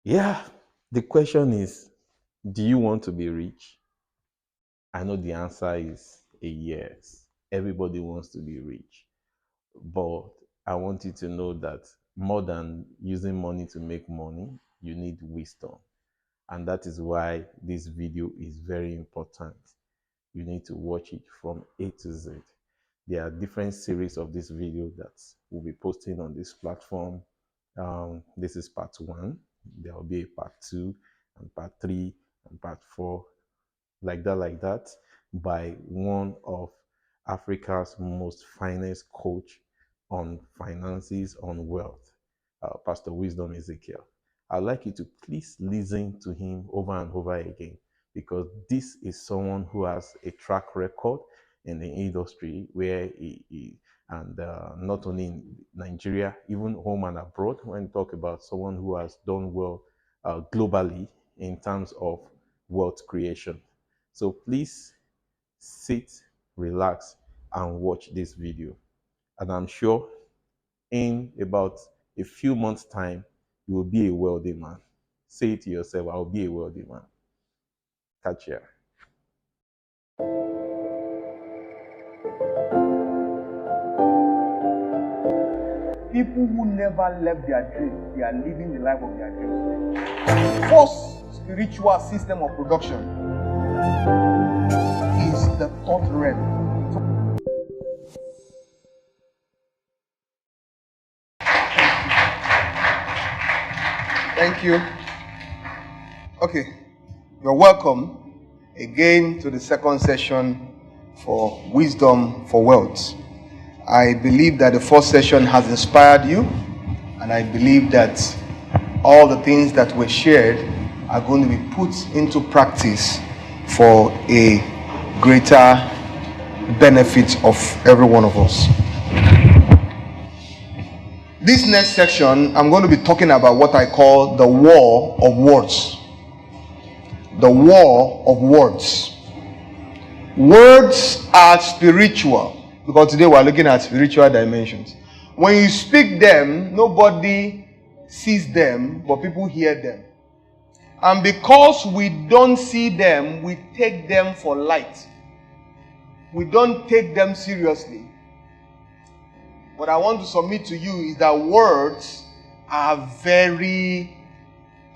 Yeah, the question is, do you want to be rich? I know the answer is a yes. Everybody wants to be rich. But I want you to know that more than using money to make money, you need wisdom. And that is why this video is very important. You need to watch it from A to Z. There are different series of this video that we'll be posting on this platform. This is part one. There will be a part two and part three and part four, like that, by one of Africa's most finest coach on finances, on wealth, Pastor Wisdom Ezekiel. I'd like you to please listen to him over and over again, because this is someone who has a track record in the industry where and not only in Nigeria, even home and abroad, when you talk about someone who has done well globally in terms of wealth creation. So please sit, relax, and watch this video. And I'm sure in about a few months' time, you will be a wealthy man. Say it to yourself, I'll be a wealthy man. Catch ya. People who never left their dreams, they are living the life of their dreams. First spiritual system of production is the thought realm. Thank you. Okay, you're welcome again to the second session for Wisdom for Wealth. I believe that the first session has inspired you, and I believe that all the things that were shared are going to be put into practice for a greater benefit of every one of us. This next section, I'm going to be talking about what I call the war of words. The war of words. Words are spiritual, because today we're looking at spiritual dimensions. When you speak them, nobody sees them, but people hear them. And because we don't see them, we take them for light. We don't take them seriously. What I want to submit to you is that words are very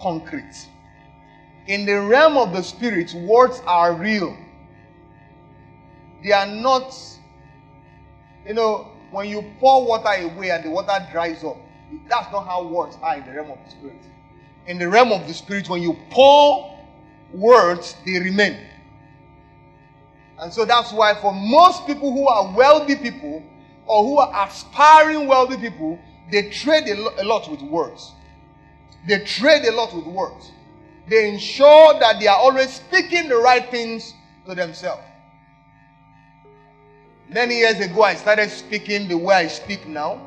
concrete. In the realm of the spirit, words are real. They are not, when you pour water away and the water dries up, that's not how words are in the realm of the spirit. In the realm of the spirit, when you pour words, they remain. And so that's why for most people who are wealthy people, or who are aspiring wealthy people, they trade a lot with words. They trade a lot with words. They ensure that they are always speaking the right things to themselves. Many years ago, I started speaking the way I speak now.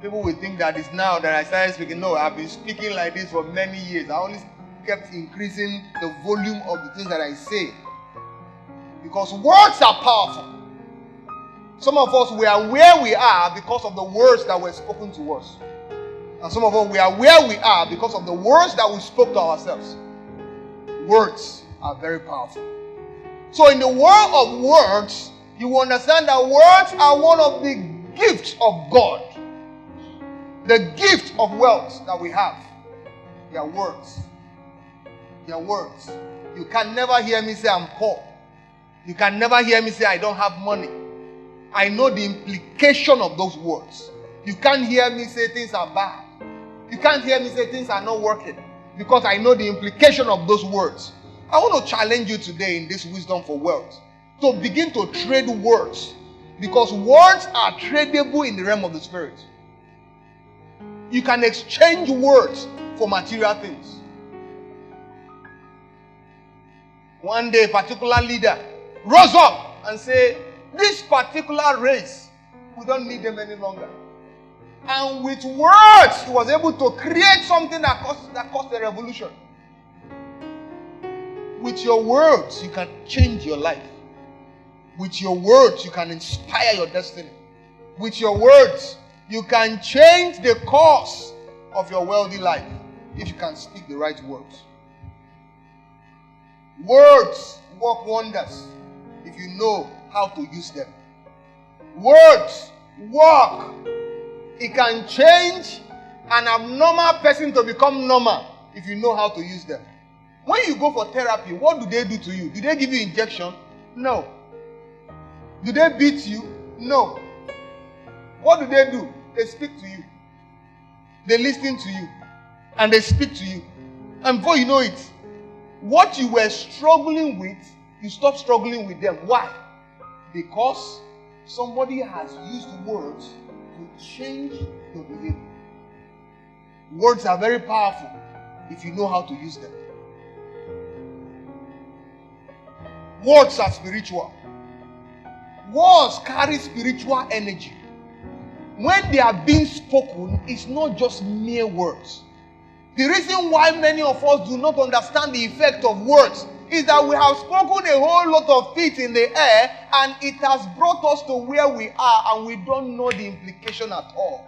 People will think that it's now that I started speaking. No, I've been speaking like this for many years. I only kept increasing the volume of the things that I say. Because words are powerful. Some of us, we are where we are because of the words that were spoken to us. And some of us, we are where we are because of the words that we spoke to ourselves. Words are very powerful. So in the world of words, you will understand that words are one of the gifts of God. The gift of wealth that we have. They are words. They are words. You can never hear me say I'm poor. You can never hear me say I don't have money. I know the implication of those words. You can't hear me say things are bad. You can't hear me say things are not working, because I know the implication of those words. I want to challenge you today in this Wisdom for Wealth to begin to trade words, because words are tradable in the realm of the spirit. You can exchange words for material things. One day, a particular leader rose up and said, this particular race, we don't need them any longer. And with words, he was able to create something that caused a revolution. With your words, you can change your life. With your words, you can inspire your destiny. With your words, you can change the course of your wealthy life. if you can speak the right words. Words work wonders if you know how to use them. Words work. It can change an abnormal person to become normal if you know how to use them. When you go for therapy, what do they do to you? Do they give you injection? No. Do they beat you? No. What do? They speak to you. They listen to you. And they speak to you. And before you know it, what you were struggling with, you stop struggling with them. Why? Because somebody has used words to change your behavior. Words are very powerful if you know how to use them. Words are spiritual. Words carry spiritual energy. When they are being spoken, it's not just mere words. The reason why many of us do not understand the effect of words is that we have spoken a whole lot of feet in the air, and it has brought us to where we are, and we don't know the implication at all.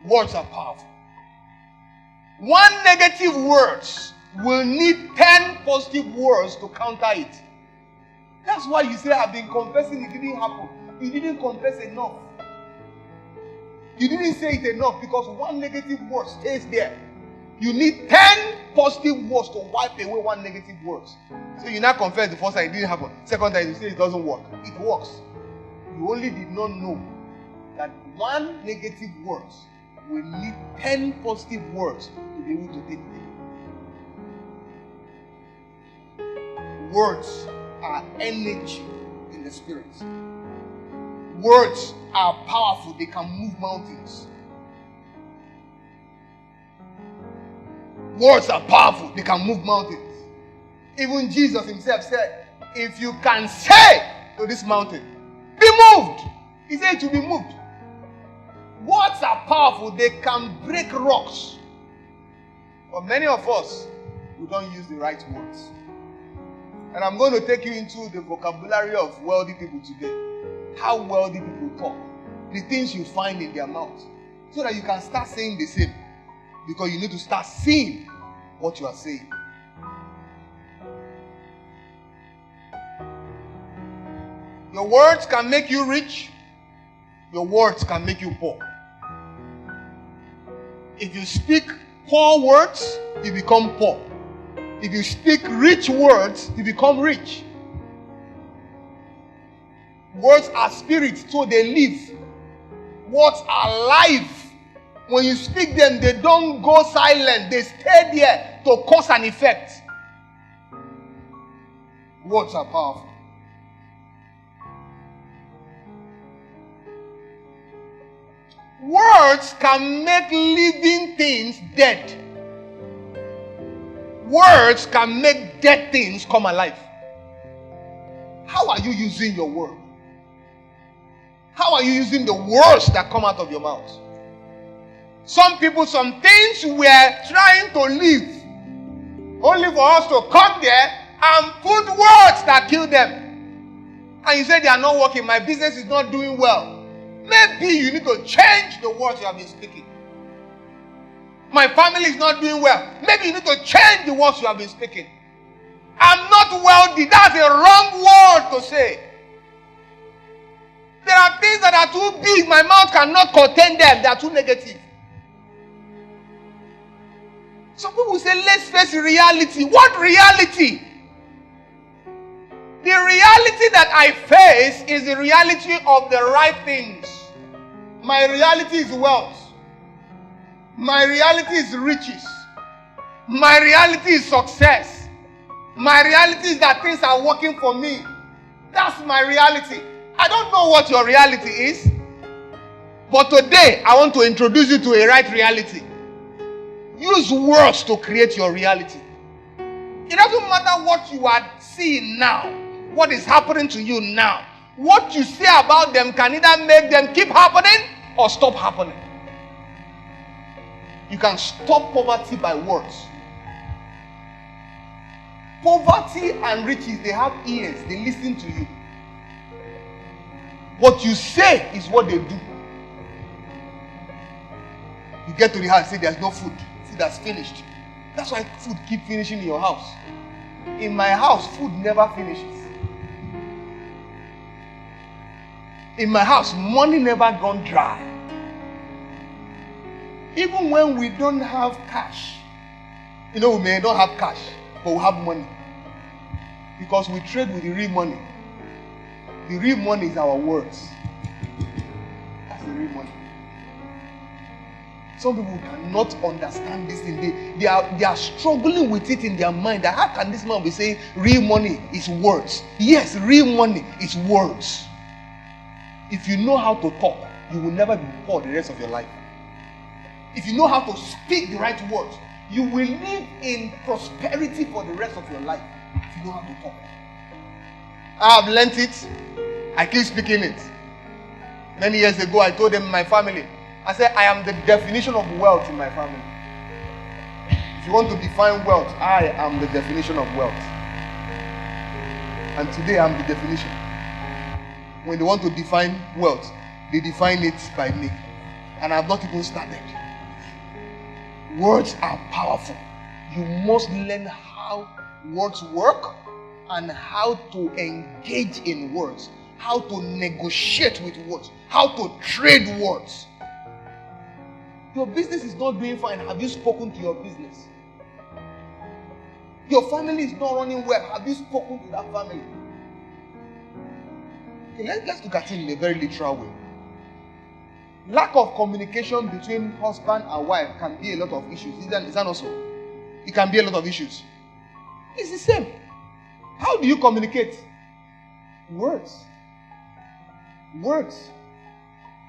Words are powerful. One negative words will need 10 positive words to counter it. That's why you say, I've been confessing, it didn't happen. You didn't confess enough. You didn't say it enough, because one negative word stays there. You need 10 positive words to wipe away one negative word. So you now confess the first time it didn't happen. Second time you say it doesn't work. It works. You only did not know that one negative word will need 10 positive words to be able to take it. Words are energy in the spirit. Words are powerful. They can move mountains. Words are powerful. They can move mountains. Even Jesus himself said, if you can say to this mountain, be moved. He said it will be moved. Words are powerful. They can break rocks. But many of us, we don't use the right words. And I'm going to take you into the vocabulary of wealthy people today. How wealthy people talk. The things you find in their mouth. So that you can start saying the same. Because you need to start seeing what you are saying. Your words can make you rich. Your words can make you poor. If you speak poor words, you become poor. If you speak rich words, you become rich. Words are spirits, so they live. Words are life. When you speak them, they don't go silent. They stay there to cause an effect. Words are powerful. Words can make living things dead. Words can make dead things come alive. How are you using your word? How are you using the words that come out of your mouth? Some people, some things we're trying to live, only for us to come there and put words that kill them. And you say they are not working, my business is not doing well. Maybe you need to change the words you have been speaking. My family is not doing well. Maybe you need to change the words you have been speaking. I'm not wealthy. That's a wrong word to say. There are things that are too big. My mouth cannot contain them. They are too negative. Some people say, let's face reality. What reality? The reality that I face is the reality of the right things. My reality is wealth. My reality is riches. My reality is success. My reality is that things are working for me. That's my reality. I don't know what your reality is. But today, I want to introduce you to a right reality. Use words to create your reality. It doesn't matter what you are seeing now, what is happening to you now. What you say about them can either make them keep happening or stop happening. You can stop poverty by words. Poverty and riches, they have ears, they listen to you. What you say is what they do. You get to the house and say there's no food. Food has finished. That's why food keep finishing in your house. In my house, food never finishes. In my house, money never gone dry. Even when we don't have cash, we may not have cash, but we have money. Because we trade with the real money. The real money is our words. That's the real money. Some people cannot understand this thing. They are struggling with it in their mind. That how can this man be saying real money is words? Yes, real money is words. If you know how to talk, you will never be poor the rest of your life. If you know how to speak the right words, you will live in prosperity for the rest of your life. If you know how to talk. I have learnt it. I keep speaking it. Many years ago, I told them in my family, I said, I am the definition of wealth in my family. If you want to define wealth, I am the definition of wealth. And today I'm the definition. When they want to define wealth, they define it by me. And I've not even started. Words are powerful. You must learn how words work and how to engage in words, how to negotiate with words, how to trade words. Your business is not doing fine. Have you spoken to your business? Your family is not running well. Have you spoken to that family? Okay, let's look at it in a very literal way. Lack of communication between husband and wife can be a lot of issues. Is that not so? It can be a lot of issues. It's the same. How do you communicate? Words. Words.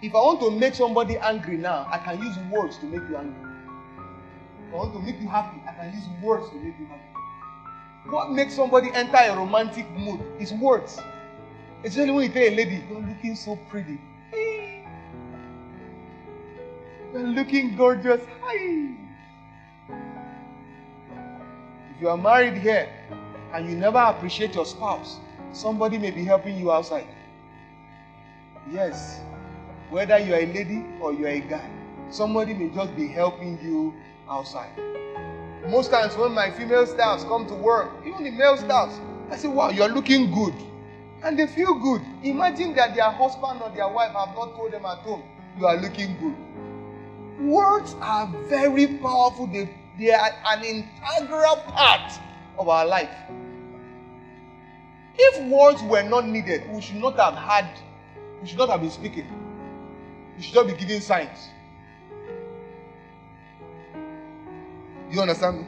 If I want to make somebody angry now, I can use words to make you angry. If I want to make you happy, I can use words to make you happy. What makes somebody enter a romantic mood is words. Especially when you tell a lady, you're looking so pretty. You're looking gorgeous. Hi. If you are married here and you never appreciate your spouse, somebody may be helping you outside. Yes. Whether you are a lady or you are a guy, somebody may just be helping you outside. Most times when my female staffs come to work, even the male staffs, I say, wow, you're looking good. And they feel good. Imagine that their husband or their wife have not told them at home, you are looking good. Words are very powerful. They are an integral part of our life. If words were not needed, we should not have been speaking. We should not be giving signs. You understand me?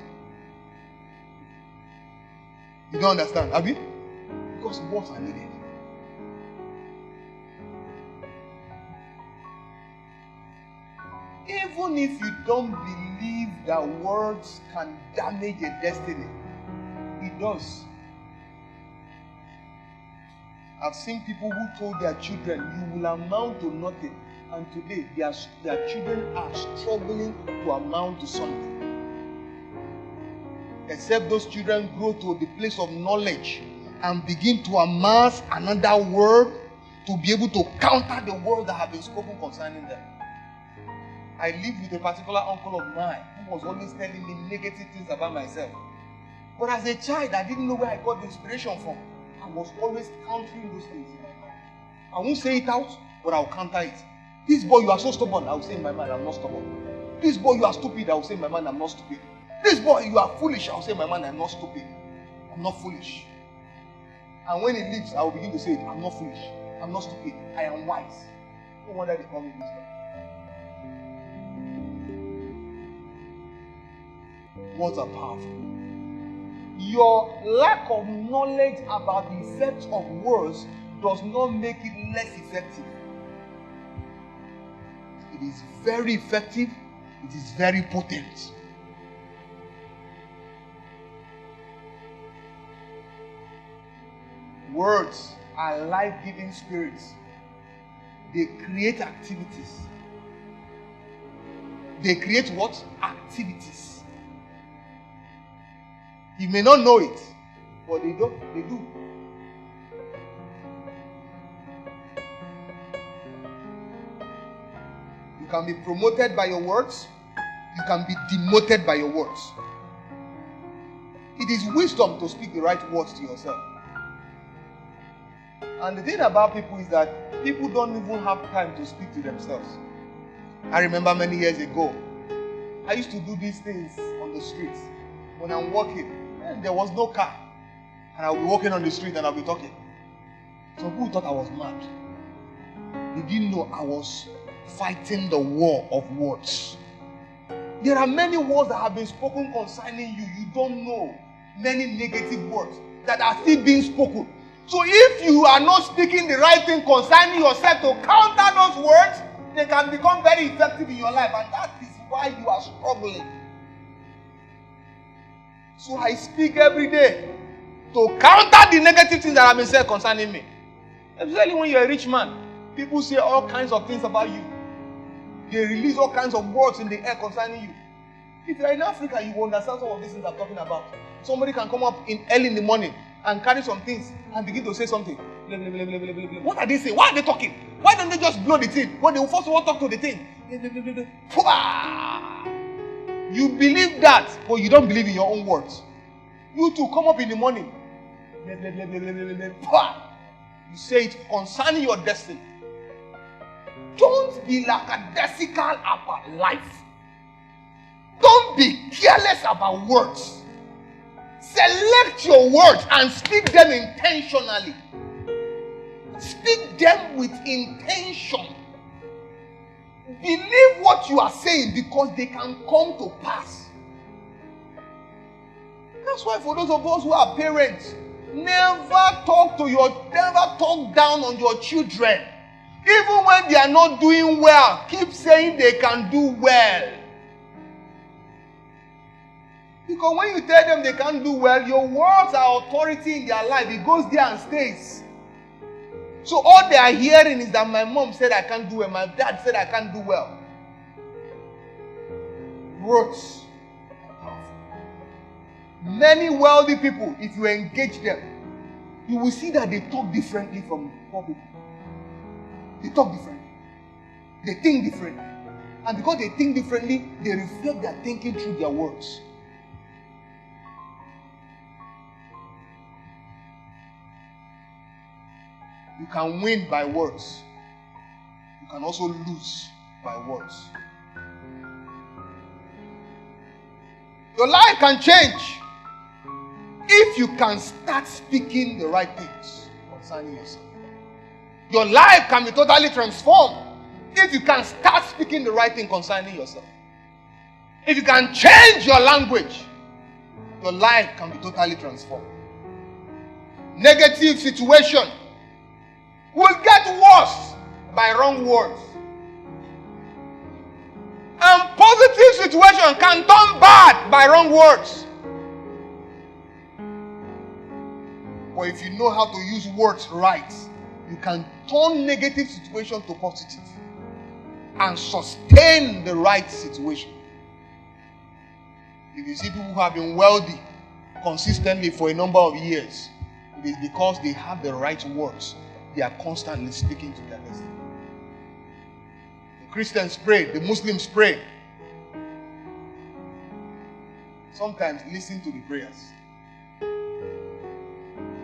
You don't understand, Abi? Because words are needed. Even if you don't believe that words can damage a destiny, it does. I've seen people who told their children, you will amount to nothing. And today, their children are struggling to amount to something. Except those children grow to the place of knowledge and begin to amass another word to be able to counter the words that have been spoken concerning them. I lived with a particular uncle of mine who was always telling me negative things about myself. But as a child, I didn't know where I got the inspiration from. I was always countering those things in my mind. I won't say it out, but I'll counter it. This boy, you are so stubborn. I will say in my mind, I'm not stubborn. This boy, you are stupid. I will say in my mind, I'm not stupid. This boy, you are foolish. I will say in my mind, I'm not stupid. I'm not foolish. And when he leaves, I will begin to say, I'm not foolish. I'm not stupid. I am wise. No wonder they call me wisdom. Words are powerful. Your lack of knowledge about the effects of words does not make it less effective. It is very effective. It is very potent. Words are life-giving spirits. They create activities. They create what? Activities. You may not know it, but they do. You can be promoted by your words. You can be demoted by your words. It is wisdom to speak the right words to yourself. And the thing about people is that people don't even have time to speak to themselves. I remember many years ago, I used to do these things on the streets. When I'm walking, and there was no car. And I'll be walking on the street and I'll be talking. Some people thought I was mad. They didn't know I was fighting the war of words. There are many words that have been spoken concerning you. You don't know many negative words that are still being spoken. So if you are not speaking the right thing concerning yourself to counter those words, they can become very effective in your life. And that is why you are struggling. So I speak every day to counter the negative things that have been said concerning me. Especially when you're a rich man. People say all kinds of things about you. They release all kinds of words in the air concerning you. If you're in Africa, you will understand some of these things I'm talking about. Somebody can come up early in the morning and carry some things and begin to say something. Blah, blah, blah, blah, blah, blah, blah. What are they saying? Why are they talking? Why don't they just blow the thing? When they first of all talk to the thing. Blah, blah, blah, blah, blah. You believe that, but you don't believe in your own words. You too come up in the morning. Blah, blah, blah, blah, blah, blah, blah. You say it concerning your destiny. Don't be lackadaisical about life. Don't be careless about words. Select your words and speak them intentionally. Speak them with intention. Believe what you are saying because they can come to pass. That's why for those of us who are parents, never talk down on your children. Even when they are not doing well, keep saying they can do well. Because when you tell them they can't do well, your words are authority in their life. It goes there and stays. So all they are hearing is that my mom said I can't do well, my dad said I can't do well. Words. Many wealthy people, if you engage them, you will see that they talk differently from poor people. They talk differently. They think differently. And because they think differently, they reflect their thinking through their words. You can win by words. You can also lose by words. Your life can change if you can start speaking the right things concerning yourself. Your life can be totally transformed if you can start speaking the right thing concerning yourself. If you can change your language, your life can be totally transformed. Negative situation will get worse by wrong words. And positive situation can turn bad by wrong words. But if you know how to use words right, you can turn negative situation to positive and sustain the right situation. If you see people who have been wealthy consistently for a number of years, it is because they have the right words. They are constantly speaking to their destiny. The Christians pray, the Muslims pray. Sometimes listen to the prayers.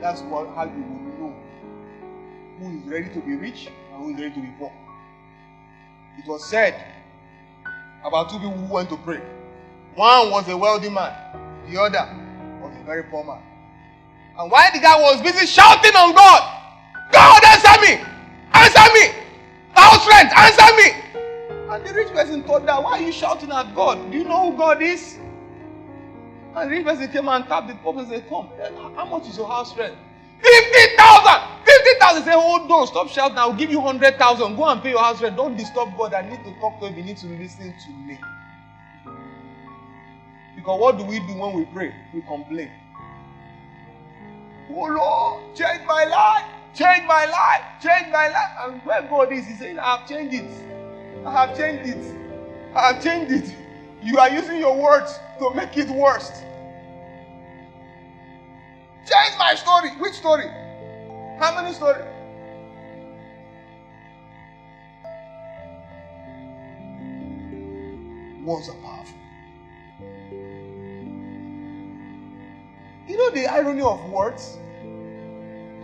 That's how you will know who is ready to be rich and who is ready to be poor. It was said about two people who went to pray. One was a wealthy man, the other was a very poor man. And while the guy was busy shouting on God, God, answer me! Answer me! House rent, answer me! And the rich person thought that, why are you shouting at God? Do you know who God is? And the rich person came and tapped the poor and said, come, how much is your house rent? 50,000! 50,000! Say, hold on, stop shouting, I'll give you 100,000. Go and pay your house rent. Don't disturb God. I need to talk to him. You need to listen to me. Because what do we do when we pray? We complain. Oh Lord, change my life! Change my life! Change my life! And where God is, He's saying, I have changed it. I have changed it. I have changed it. You are using your words to make it worse. Change my story. Which story? How many stories? Words are powerful. You know the irony of words?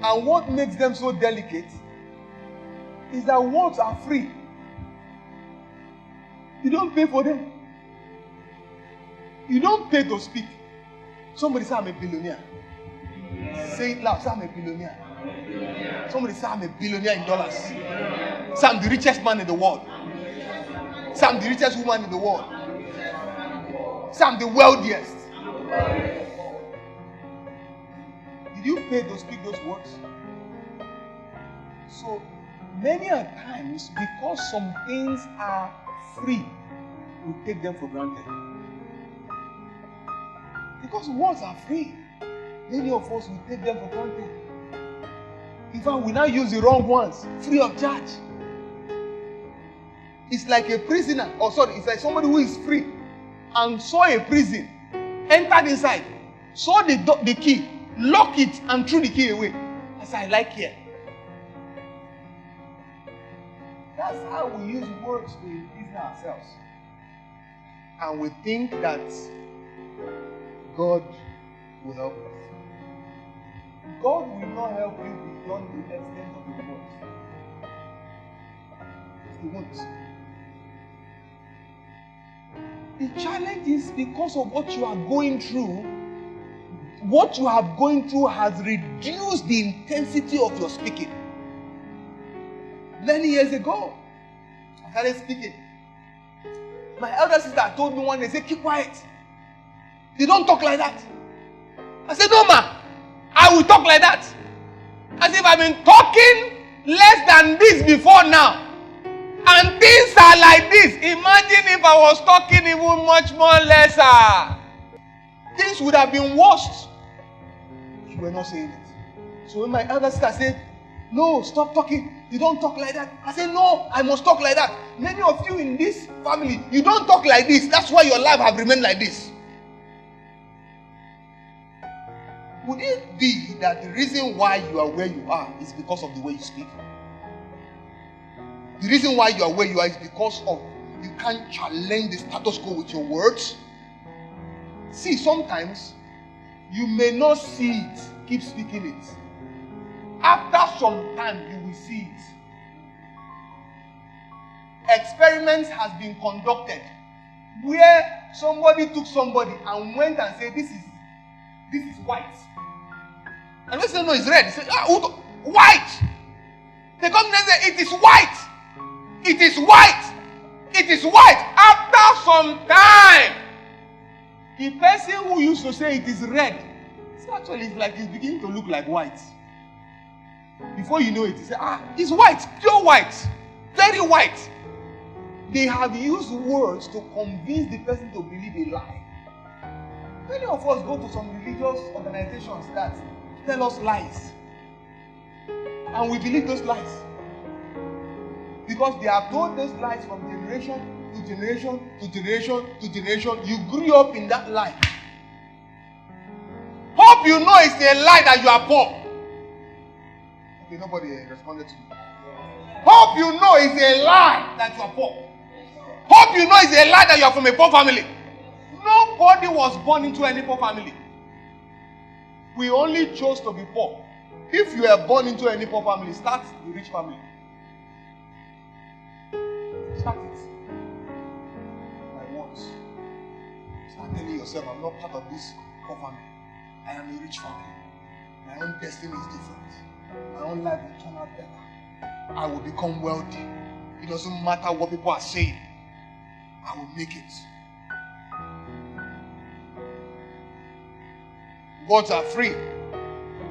And what makes them so delicate is that words are free. You don't pay for them. You don't pay to speak. Somebody say, I'm a billionaire. Say it loud. Say, I'm a billionaire. Somebody say, I'm a billionaire in dollars. Say, I'm the richest man in the world. Say, I'm the richest woman in the world. Say, I'm the wealthiest. Did you pay to speak those words? So, many a times, because some things are free, we take them for granted. Because words are free, many of us will take them for granted. In fact, we now use the wrong ones, free of charge. It's like a prisoner, it's like somebody who is free and saw a prison, entered inside, saw the key, lock it, and threw the key away. I said, I like here. That's how we use words to imprison ourselves. And we think that God will help us. God will not help you beyond the extent of your words. He won't. The challenge is because of what you are going through. What you are going through has reduced the intensity of your speaking. Many years ago, I started speaking. My elder sister told me one day, say, keep quiet. They don't talk like that. I said, no, ma, I will talk like that. As if I've been talking less than this before now. And things are like this. Imagine if I was talking even much more lesser. Things would have been worse. You were not saying it. So when my elder sister said, no, stop talking. You don't talk like that. I said, no, I must talk like that. Many of you in this family, you don't talk like this. That's why your life have remained like this. Would it be that the reason why you are where you are is because of the way you speak? The reason why you are where you are is because of you can't challenge the status quo with your words? See, sometimes you may not see it. Keep speaking it. After some time, you will see it. Experiments has been conducted where somebody took somebody and went and said, this is white. And when they say, no, it's red. They say, white. They come and say, it is white. It is white. It is white. After some time, the person who used to say it is red, it's like it's beginning to look like white. Before you know it, you say, it's white, pure white, very white. They have used words to convince the person to believe a lie. Many of us go to some religious organizations that tell us lies. And we believe those lies. Because they have told those lies from generation to generation to generation to generation. You grew up in that lie. Hope you know it's a lie that you are poor. Okay, nobody responded to me. Hope you know it's a lie that you are poor. Hope you know it's a lie that you are from a poor family. Nobody was born into any poor family. We only chose to be poor. If you are born into any poor family, start the rich family. Start it. My words. Start telling yourself, I'm not part of this poor family. I am a rich family. My own destiny is different. My own life will turn out better. I will become wealthy. It doesn't matter what people are saying. I will make it. Words are free,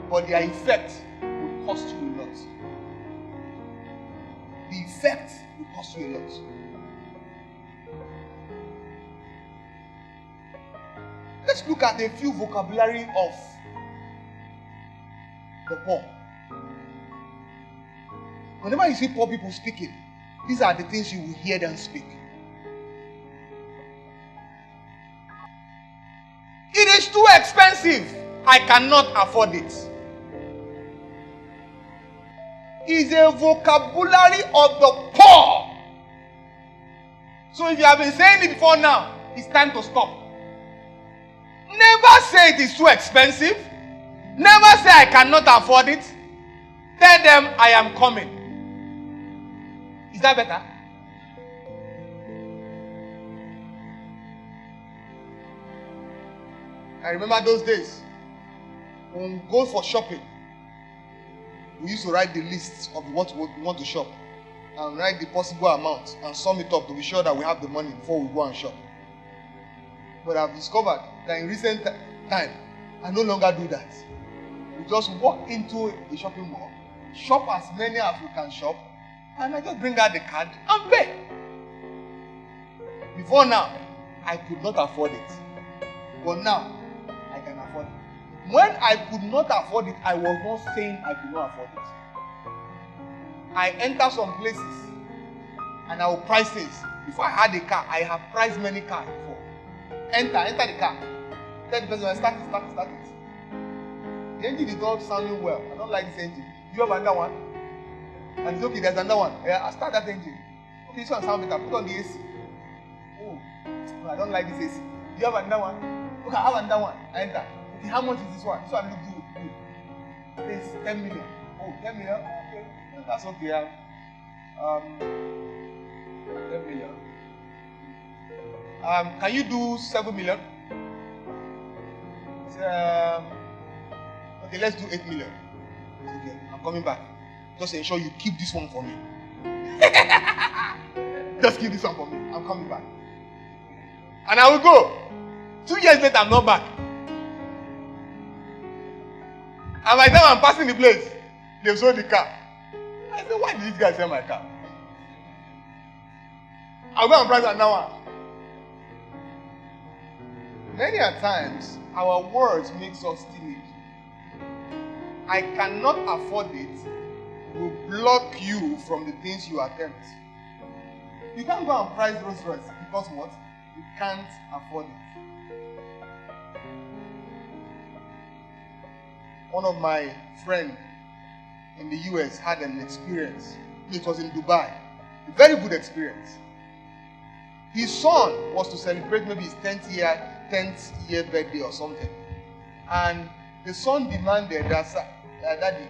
but their effect will cost you a lot. The effect will cost you a lot. Let's look at a few vocabulary of the poor. Whenever you see poor people speaking, these are the things you will hear them speak. It is too expensive. I cannot afford it. It's a vocabulary of the poor. So if you have been saying it before now, it's time to stop. Never say it is too expensive. Never say I cannot afford it. Tell them I am coming. Is that better? I remember those days when we go for shopping. We used to write the list of what we want to shop and write the possible amount and sum it up to be sure that we have the money before we go and shop. But I've discovered that in recent time, I no longer do that. We just walk into a shopping mall, shop as many as we can shop, and I just bring out the card and pay. Before now, I could not afford it. But now, I can afford it. When I could not afford it, I was not saying I could not afford it. I enter some places and I will price things. Before I had a car, I have priced many cars before. Enter the car. Tell the person, start it. The engine is not sounding well. I don't like this engine. Do you have another one? And it's okay, there's another one. I'll start that engine. Okay, this one sounds better. Put on the AC. Oh, I don't like this AC. Do you have another one? Okay, I have another one. I enter. Okay, how much is this one? This one looks good. It's 10 million. Oh, 10 million? Okay. That's okay. 10 million. Can you do 7 million? Okay, let's do 8 million. Okay, I'm coming back. Just ensure you keep this one for me. Just keep this one for me. I'm coming back. And I will go. 2 years later, I'm not back. And by the time I'm passing the place, they've sold the car. I said, why did this guy sell my car? I'll go and price another one. Many a times, our words makes us timid. I cannot afford it will block you from the things you attempt. You can't go and price Rolls Royce because what? You can't afford it. One of my friends in the US had an experience. It was in Dubai. A very good experience. His son was to celebrate maybe his 10th year birthday or something. And the son demanded that, Daddy,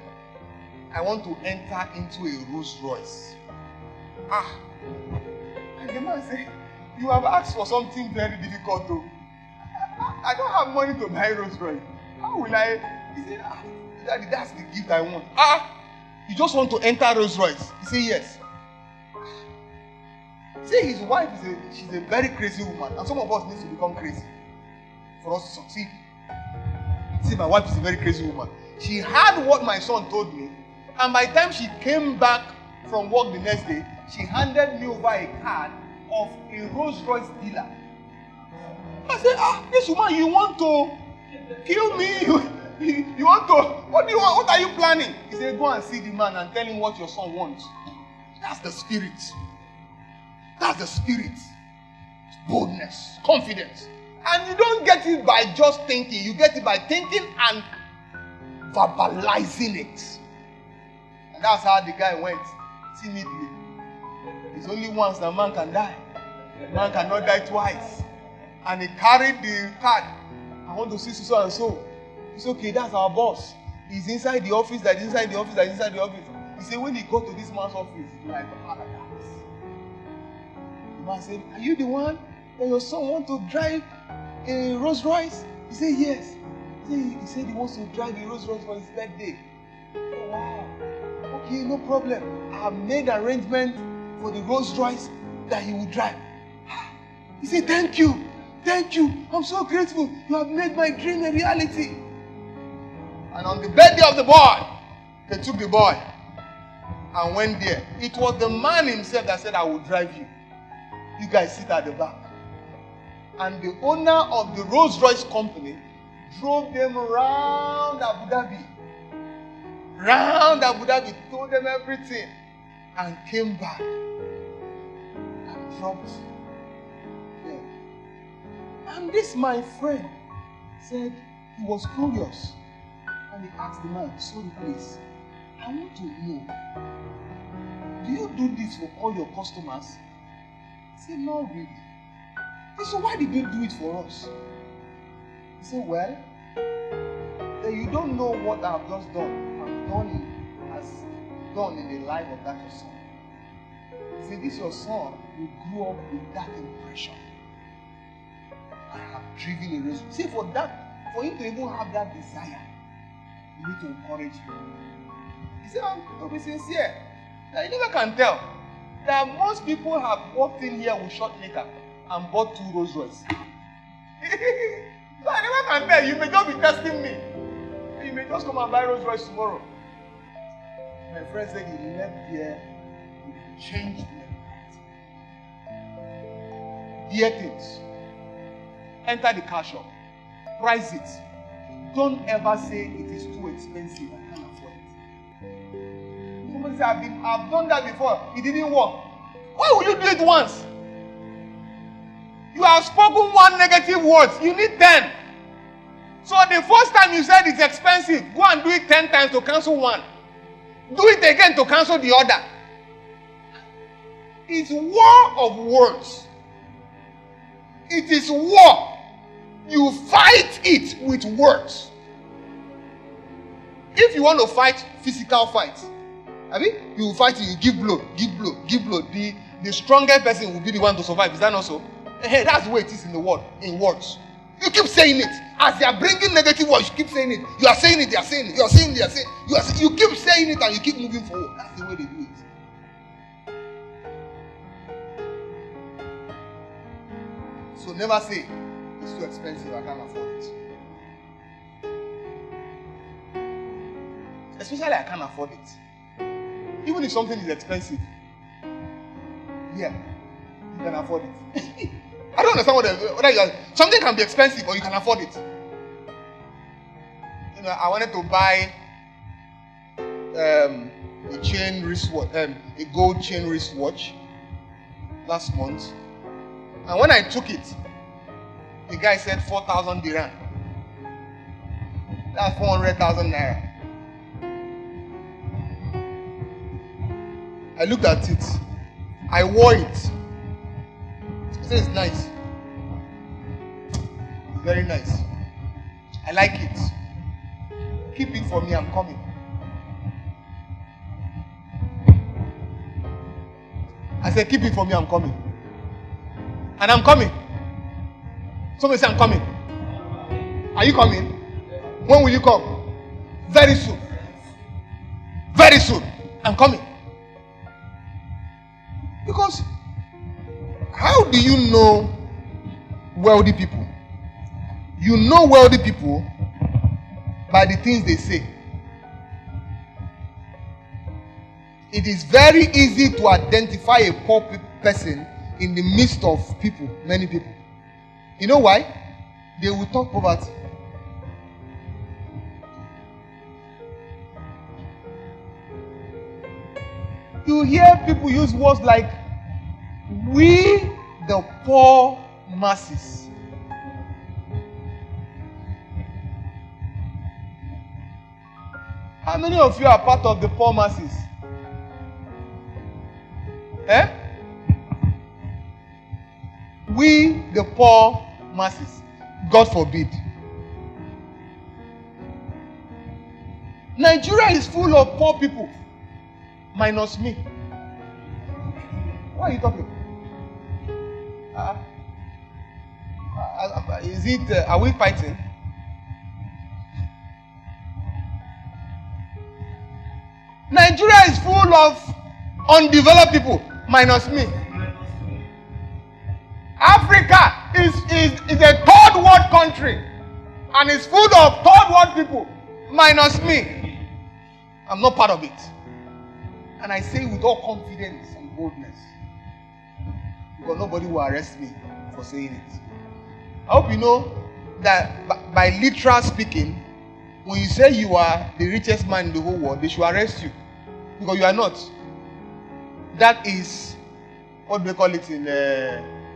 I want to enter into a Rolls Royce. And the man said, you have asked for something very difficult though. I don't have money to buy Rolls Royce. How will I? He said, Daddy, that's the gift I want. You just want to enter Rolls Royce? He said, yes. He said his wife she's a very crazy woman. And some of us need to become crazy for us to succeed. He said, my wife is a very crazy woman. She heard what my son told me. And by the time she came back from work the next day, she handed me over a card of a Rolls Royce dealer. I said, this woman, you want to kill me? You want to, what do you want? What are you planning? He said, go and see the man and tell him what your son wants. That's the spirit. That's the spirit. Boldness, confidence. And you don't get it by just thinking. You get it by thinking and verbalizing it. And that's how the guy went timidly. It's only once that man can die. Man cannot die twice. And he carried the card. I want to see so and so. It's okay, that's our boss. He's inside the office, that's inside the office, that's inside the office. He said, when he got to this man's office, he's like paradise. The man said, are you the one that your son wants to drive a Rolls Royce? He said, yes. He said he wants to drive a Rolls Royce for his birthday. Oh, wow. Okay, no problem. I have made arrangements for the Rolls Royce that he will drive. He said, thank you. Thank you. I'm so grateful. You have made my dream a reality. And on the birthday of the boy, they took the boy and went there. It was the man himself that said, I will drive you. You guys sit at the back. And the owner of the Rolls Royce company drove them around Abu Dhabi. Round Abu Dhabi, told them everything. And came back. And dropped them. And this, my friend, said he was curious. And he asked the man, sorry please, I want to know, do you do this for all your customers? He said, no really. He said, so why did you do it for us? He said, well, there said, you don't know what I have just done. Has done in the life of that your son. He said, this your son who grew up with that impression. I have driven a race. See, for him to even have that desire, you need to encourage him. He said, to be sincere, now you never can tell that most people have walked in here with short makeup and bought 2 Rolls Royce. So I never can tell. You may just be testing me. You may just come and buy Rolls Royce tomorrow. My friend said he left here with changed mentality. Dear things. Enter the car shop. Price it. Don't ever say it is too expensive. I can't afford it. Somebody say, I've done that before. It didn't work. Why would you do it once? You have spoken 1 negative word. You need 10. So the first time you said it's expensive, go and do it 10 times to cancel 1. Do it again to cancel the other. It's war of words. It is war. You fight it with words. If you want to fight physical fights, you fight it, you give blow. The strongest person will be the one to survive. Is that not so? Hey, that's the way it is in the world, in words. You keep saying it. As they are bringing negative words, you keep saying it. You are saying it, they are saying it. You are saying it, they are saying it. You keep saying it and you keep moving forward. That's the way they do it. So never say, it's too expensive, I can't afford it. Especially I can't afford it. Even if something is expensive, yeah, you can afford it. I don't understand whether you are, something can be expensive or you can afford it. You know, I wanted to buy a chain wristwatch, a gold chain wristwatch last month. And when I took it, the guy said 4,000 dirham. That's 400,000 naira. I looked at it. I wore it. I said it's nice. It's very nice. I like it. Keep it for me, I'm coming. I said, keep it for me, I'm coming. And I'm coming. Somebody say, I'm coming. Are you coming? When will you come? Very soon. Very soon. I'm coming. Because how do you know wealthy people? You know wealthy people by the things they say. It is very easy to identify a poor person in the midst of people, many people. You know why? They will talk poverty. You hear people use words like, we the poor masses. How many of you are part of the poor masses? We the poor masses. God forbid. Nigeria is full of poor people. Minus me. Why are you talking? Are we fighting? Nigeria is full of undeveloped people, minus me. Africa is a third world country and is full of third world people, minus me. I'm not part of it. And I say with all confidence and boldness, because nobody will arrest me for saying it. I hope you know that by literal speaking, when you say you are the richest man in the whole world, they should arrest you. Because you are not. That is, what do they call it in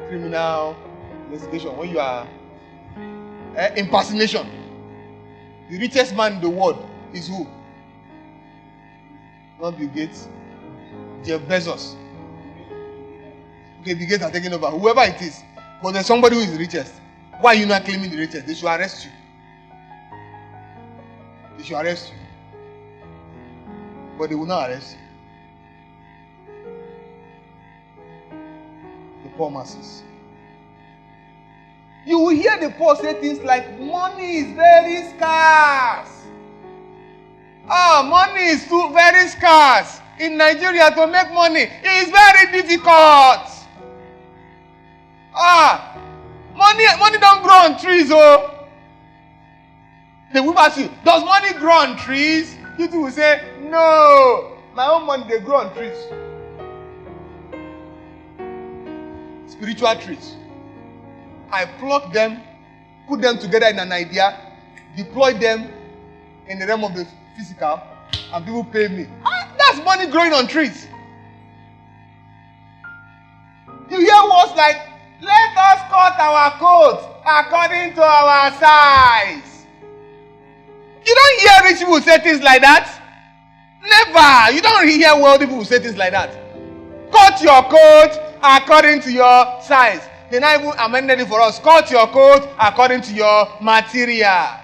criminal investigation? When you are impersonation. The richest man in the world is who? Not Bill Gates. Jeff Bezos. Okay, Bill Gates are taking over. Whoever it is. But there's somebody who is the richest. Why are you not claiming the richest? They should arrest you. should arrest you. But they will not arrest you. The poor masses. You will hear the poor say things like, money is very scarce. Money is very scarce. In Nigeria, to make money is very difficult. Money don't grow on trees, oh. They will ask you, does money grow on trees? You two will say, no. My own money, they grow on trees. Spiritual trees. I pluck them, put them together in an idea, deploy them in the realm of the physical, and people pay me. That's money growing on trees. You hear words like, let us cut our coat according to our size. You don't hear rich people say things like that. Never. You don't hear wealthy people say things like that. Cut your coat according to your size. They not even amended it for us. Cut your coat according to your material.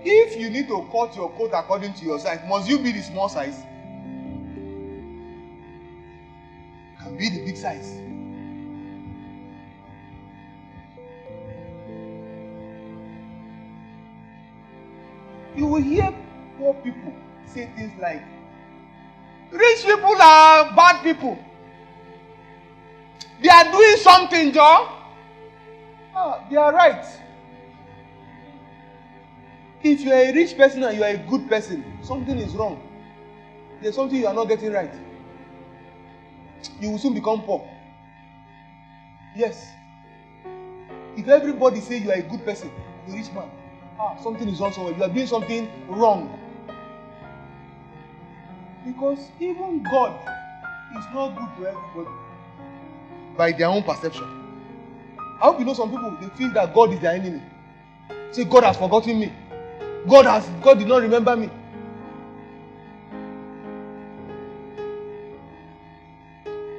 If you need to cut your coat according to your size, must you be the small size? You can be the big size. You will hear poor people say things like, rich people are bad people. They are doing something, Joe. They are right. If you are a rich person and you are a good person, something is wrong. There's something you are not getting right. You will soon become poor. Yes. If everybody say you are a good person, a rich man, something is wrong somewhere. You are doing something wrong. Because even God is not good to everybody. By their own perception. I hope you know some people, they feel that God is their enemy. Say, God has forgotten me. God did not remember me.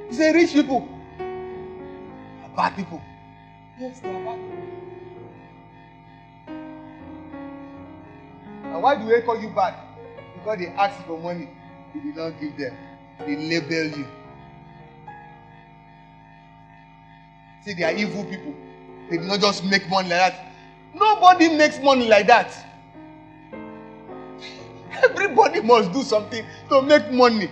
You say rich people are bad people. Yes, they are bad people. And why do they call you bad? Because they ask for money. You did not give them. They label you. Say they are evil people. They do not just make money like that. Nobody makes money like that. Everybody must do something to make money.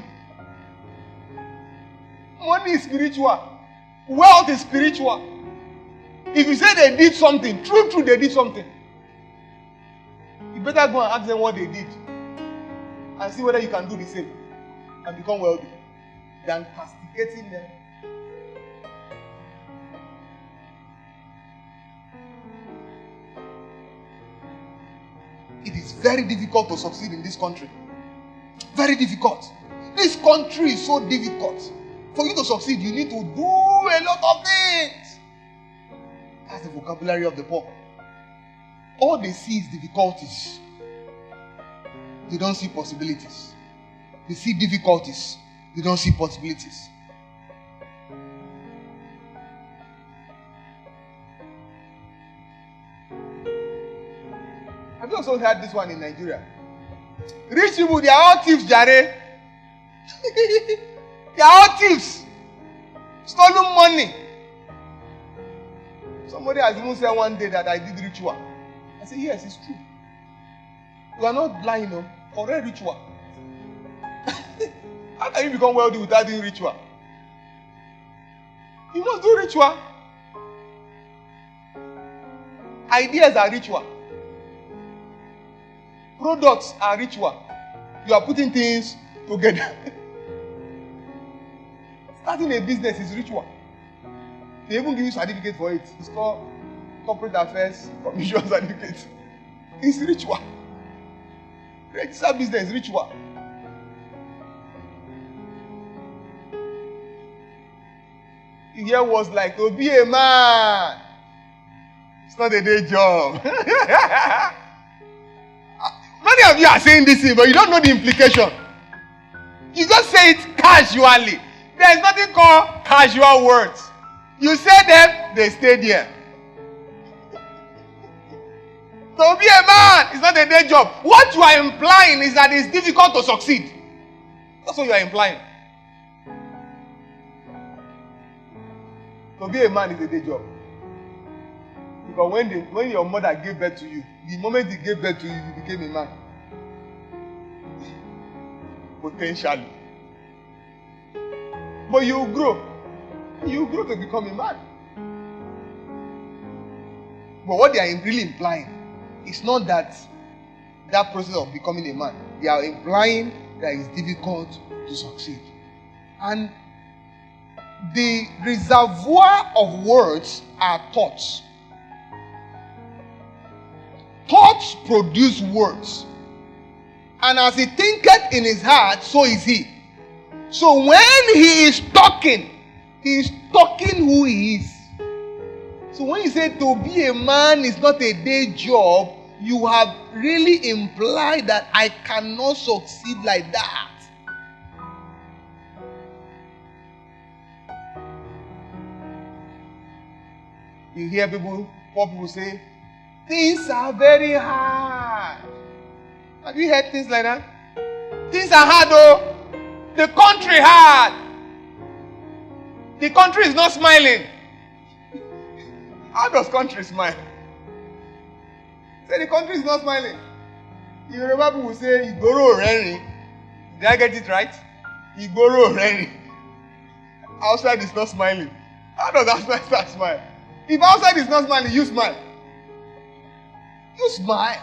Money is spiritual. Wealth is spiritual. If you say they did something, true, they did something. You better go and ask them what they did. And see whether you can do the same. And become wealthy. Than castigating them. It is very difficult to succeed in this country. Very difficult. This country is so difficult. For you to succeed, you need to do a lot of things. That's the vocabulary of the poor. All they see is difficulties. They don't see possibilities. They see difficulties. They don't see possibilities. Have you also heard this one in Nigeria? Rich people, they are all thieves, Jare. They are all thieves. Stolen money. Somebody has even said one day that I did ritual. I said, yes, it's true. You are not lying, no. Correct ritual. How can you become wealthy without doing ritual? You must do ritual. Ideas are ritual. Products are ritual. You are putting things together. Starting a business is ritual. They even give you certificate for it. It's called Corporate Affairs Commission Certificate. It's ritual. Register business is ritual. You hear words like, to be a man. It's not a day job. Many of you are saying this thing, but you don't know the implication. You just say it casually. There is nothing called casual words. You say them, they stay there. To be a man is not a day job. What you are implying is that it's difficult to succeed. That's what you are implying. To be a man is a day job. Because when your mother gave birth to you, the moment he gave birth to you, you became a man. Potentially. But you grow. You grow to become a man. But what they are really implying is not that process of becoming a man. They are implying that it's difficult to succeed. And the reservoir of words are thoughts. Thoughts produce words. And as he thinketh in his heart, so is he. So when he is talking who he is. So when you say to be a man is not a day job, you have really implied that I cannot succeed like that. You hear poor people say, things are very hard. Have you heard things like that? Things are hard though. The country hard. The country is not smiling. How does country smile? Say the country is not smiling. You remember people will say, Igoro Reni. Did I get it right? Igoro Reni. Outside is not smiling. How does outside start smile? If outside is not smiling, you smile. You smile.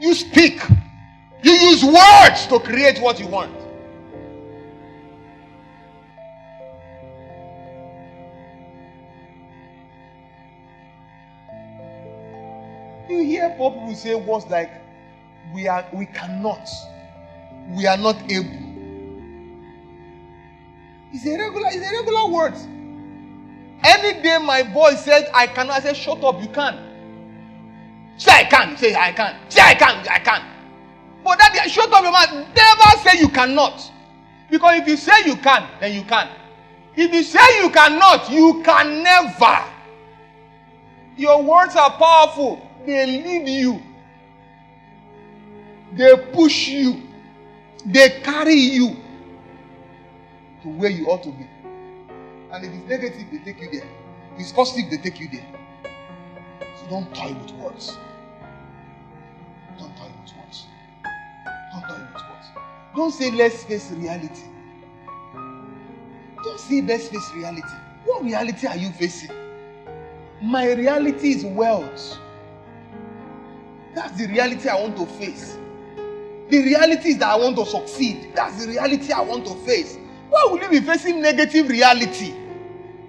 You speak. You use words to create what you want. You hear poor people say words like, we cannot. We are not able. It's a regular word. Any day my boy said, I cannot, I say, shut up, you can't. Say I can, say I can. Say I can. But that shut up your mouth. Never say you cannot. Because if you say you can, then you can. If you say you cannot, you can never. Your words are powerful. They lead you. They push you. They carry you to where you ought to be. And if it's negative, they take you there. If it's positive, they take you there. So don't toy with words. Don't toy with words. Don't toy with words. Don't say let's face reality. Don't say let's face reality. What reality are you facing? My reality is wealth. That's the reality I want to face. The reality is that I want to succeed. That's the reality I want to face. Why would you be facing negative reality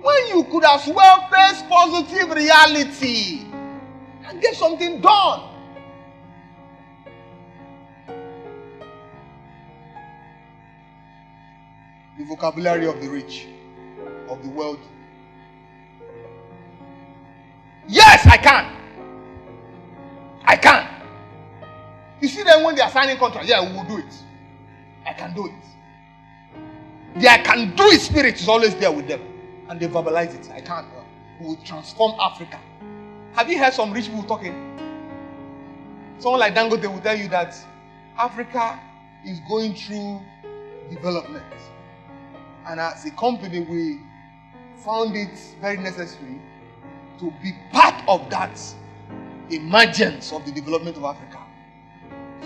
when you could as well face positive reality and get something done? The vocabulary of the rich, of the wealthy. Yes, I can. I can. You see them when they are signing contracts, yeah, we will do it. I can do it. The I can do it spirit is always there with them. And they verbalize it. I can't. We will transform Africa. Have you heard some rich people talking? Someone like Dangote will tell you that Africa is going through development. And as a company, we found it very necessary to be part of that emergence of the development of Africa.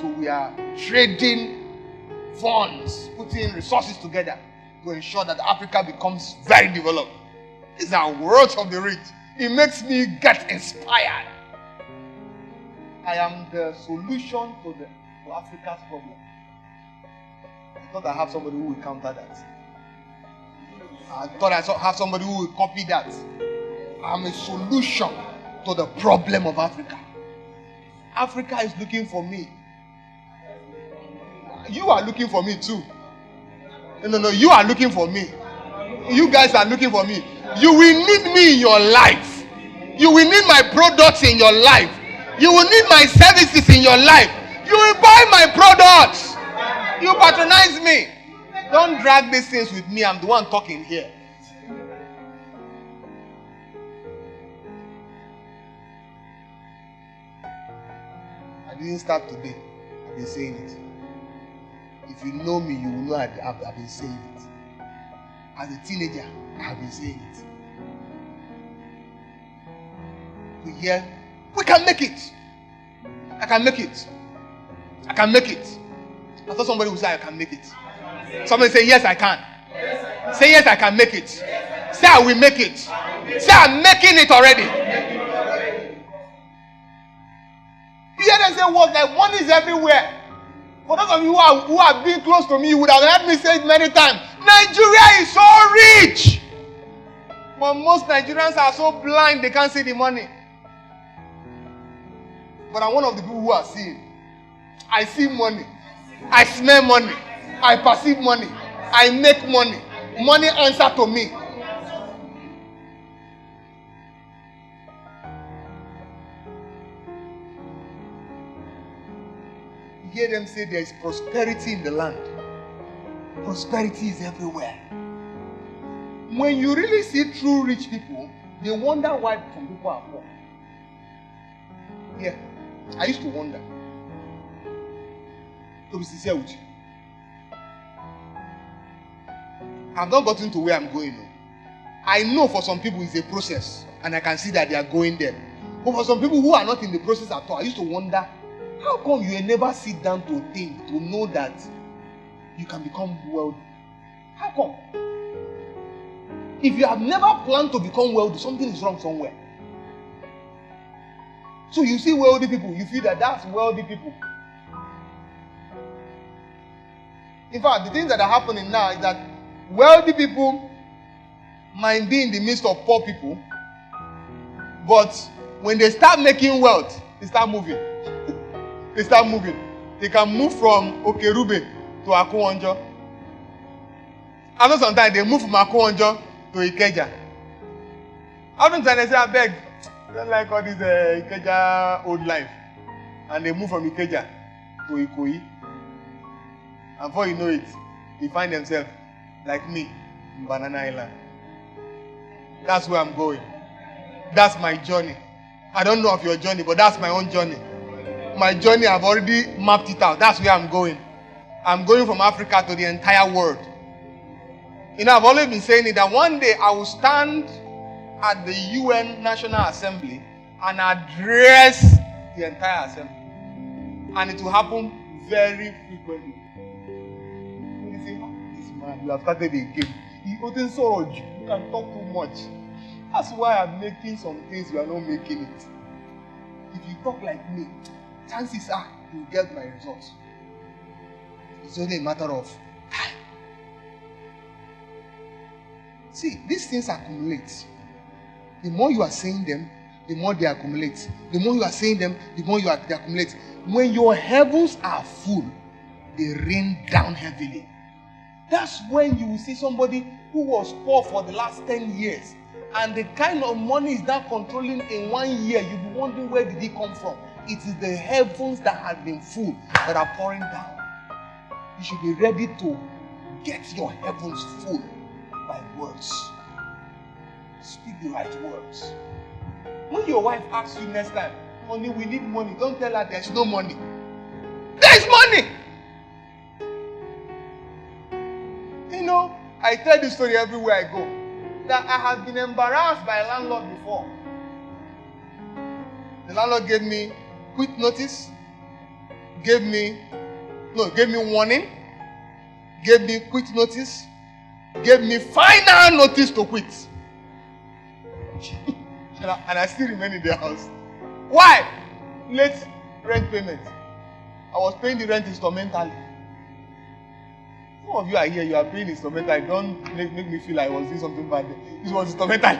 So we are trading funds, putting resources together to ensure that Africa becomes very developed. These are words of the rich. It makes me get inspired. I am the solution to Africa's problem. I thought I have somebody who will counter that. I thought I have somebody who will copy that. I'm a solution to the problem of Africa. Africa is looking for me. You are looking for me too. No, you are looking for me. You guys are looking for me. You will need me in your life. You will need my products in your life. You will need my services in your life. You will buy my products. You patronize me. Don't drag these things with me. I'm the one talking here. I didn't start today. I've been saying it. If you know me, you will know I've been saying it. As a teenager, I have been saying it. We hear, we can make it. I can make it. I can make it. I thought somebody would say, I can make it. Somebody say, yes, I can. Say, yes, I can make it. Say, I will make it. Say, I'm making it already. You hear them say words like money is everywhere. For those of you who have been close to me, you would have heard me say it many times. Nigeria is so rich. But most Nigerians are so blind they can't see the money. But I'm one of the people who are seeing. I see money. I smell money. I perceive money. I make money. Money answer to me. You hear them say there is prosperity in the land. Prosperity is everywhere. When you really see true rich people, they wonder why some people are poor. Yeah, I used to wonder. To be sincere with you, I've not gotten to where I'm going. I know for some people it's a process, and I can see that they are going there. But for some people who are not in the process at all, I used to wonder, how come you never sit down to think, to know that you can become wealthy? How come? If you have never planned to become wealthy, something is wrong somewhere. So you see wealthy people, you feel that that's wealthy people. In fact, the things that are happening now is that wealthy people might be in the midst of poor people, but when they start making wealth, they start moving. They start moving. They can move from Okerube to Akuonjo. I know sometimes they move from Akuonjo to Ikeja. Oftentimes they say, I beg, I don't like all this Ikeja old life. And they move from Ikeja to Ikoyi. And before you know it, they find themselves like me in Banana Island. That's where I'm going. That's my journey. I don't know of your journey, but that's my own journey. My journey, I've already mapped it out. That's where I'm going. I'm going from Africa to the entire world. You know, I've always been saying it that one day I will stand at the UN National Assembly and address the entire assembly. And it will happen very frequently. You say, this man, you have started a game. You can talk too much. That's why I'm making some things you are not making it. If you talk like me, chances are you'll get my results. It's only a matter of time. See, these things accumulate. The more you are saying them, the more they accumulate. The more you are saying them, the more they accumulate. When your heavens are full, they rain down heavily. That's when you will see somebody who was poor for the last 10 years, and the kind of money is now controlling in 1 year. You'll be wondering, where did it come from? It is the heavens that have been full that are pouring down. You should be ready to get your heavens full by words. Speak the right words. When your wife asks you next time, honey, we need money, don't tell her there's no money. There's money! You know, I tell this story everywhere I go, that I have been embarrassed by a landlord before. The landlord gave me quit notice, gave me warning, gave me quit notice, gave me final notice to quit. and I still remain in the house. Why? Late rent payment. I was paying the rent instrumentally. Some of you are here, you are paying instrumentally. Don't make me feel like I was doing something bad. This was instrumental.